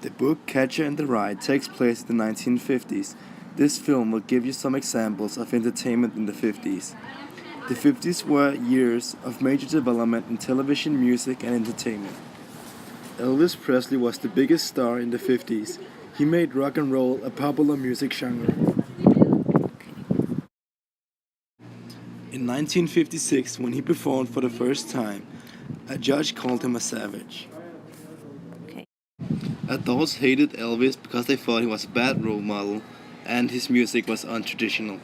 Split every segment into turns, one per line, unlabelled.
The book Catcher in the Rye takes place in the 1950s. This film will give you some examples of entertainment in the 50s. The 50s were years of major development in television, music, and entertainment. Elvis Presley was the biggest star in the 50s. He made rock and roll a popular music genre. In 1956, when he performed for the first time, a judge called him a savage. Adults hated Elvis because they thought he was a bad role model and his music was untraditional.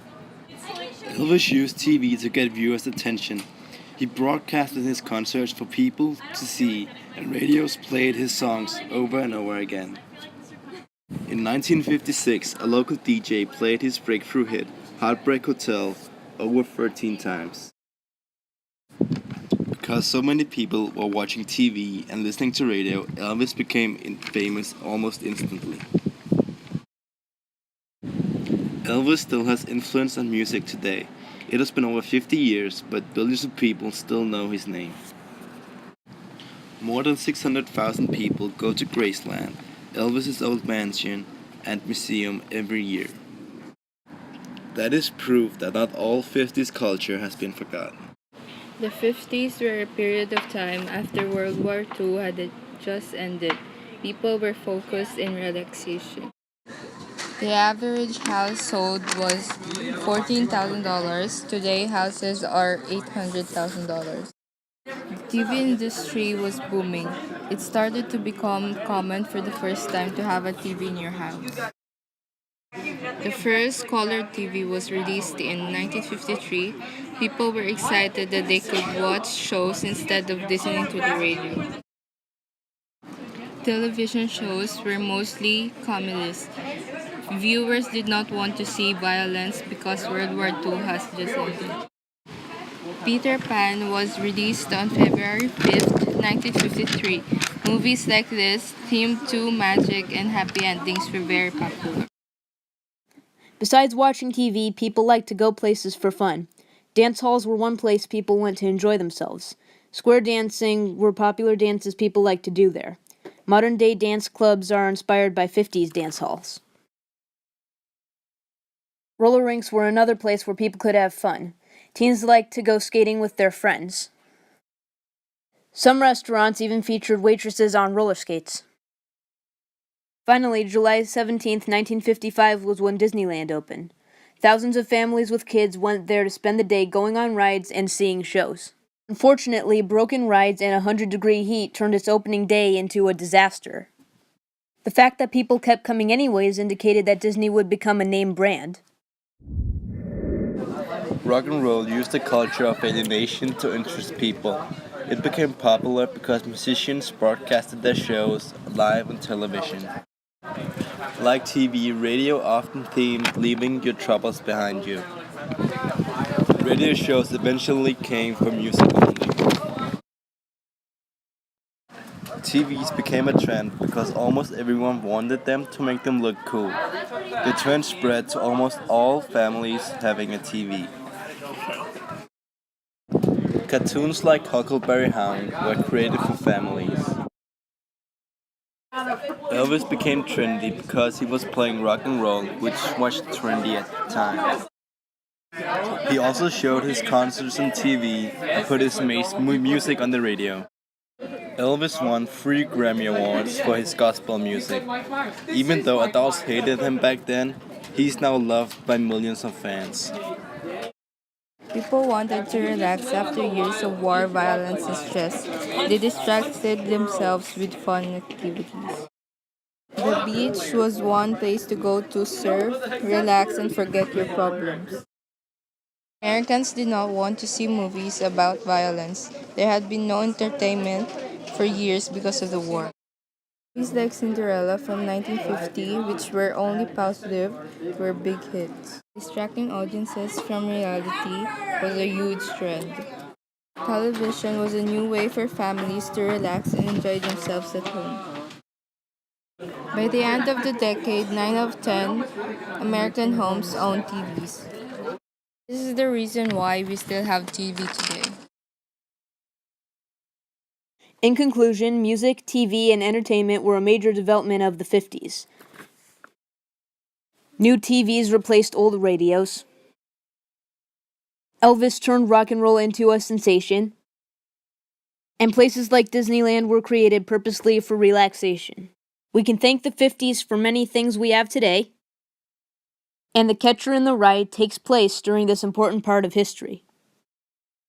Elvis used TV to get viewers' attention. He broadcasted his concerts for people to see, and radios played his songs over and over again. In 1956, a local DJ played his breakthrough hit, Heartbreak Hotel, over 13 times. Because so many people were watching TV and listening to radio, Elvis became famous almost instantly. Elvis still has influence on music today. It has been over 50 years, but billions of people still know his name. More than 600,000 people go to Graceland, Elvis's old mansion and museum every year. That is proof that not all 50s culture has been forgotten.
The 50s were a period of time after World War II had just ended. People were focused in relaxation. The average household was $14,000. Today, houses are $800,000. The TV industry was booming. It started to become common for the first time to have a TV in your house. The first color TV was released in 1953. People were excited that they could watch shows instead of listening to the radio. Television shows were mostly comedies. Viewers did not want to see violence because World War II has just ended. Peter Pan was released on February 5th, 1953. Movies like this, themed to magic and happy endings, were very popular.
Besides watching TV, people liked to go places for fun. Dance halls were one place people went to enjoy themselves. Square dancing were popular dances people liked to do there. Modern-day dance clubs are inspired by 50s dance halls. Roller rinks were another place where people could have fun. Teens liked to go skating with their friends. Some restaurants even featured waitresses on roller skates. Finally, July 17th, 1955 was when Disneyland opened. Thousands of families with kids went there to spend the day going on rides and seeing shows. Unfortunately, broken rides and 100-degree heat turned its opening day into a disaster. The fact that people kept coming anyways indicated that Disney would become a name brand.
Rock and roll used the culture of alienation to interest people. It became popular because musicians broadcasted their shows live on television. Like TV, radio often themed leaving your troubles behind you. Radio shows eventually came for music only. TVs became a trend because almost everyone wanted them to make them look cool. The trend spread to almost all families having a TV. Cartoons like Huckleberry Hound were created for families. Elvis became trendy because he was playing rock and roll, which was trendy at the time. He also showed his concerts on TV and put his music on the radio. Elvis won 3 Grammy Awards for his gospel music. Even though adults hated him back then, he's now loved by millions of fans.
People wanted to relax after years of war, violence, and stress. They distracted themselves with fun activities. The beach was one place to go to surf, relax, and forget your problems. Americans did not want to see movies about violence. There had been no entertainment for years because of the war. Movies like Cinderella from 1950, which were only positive, were big hits. Distracting audiences from reality was a huge trend. Television was a new way for families to relax and enjoy themselves at home. By the end of the decade, 9 out of 10 American homes owned TVs. This is the reason why we still have TV today.
In conclusion, music, TV, and entertainment were a major development of the 50s. New TVs replaced old radios. Elvis turned rock and roll into a sensation. And places like Disneyland were created purposely for relaxation. We can thank the 50s for many things we have today. And The Catcher in the Rye takes place during this important part of history.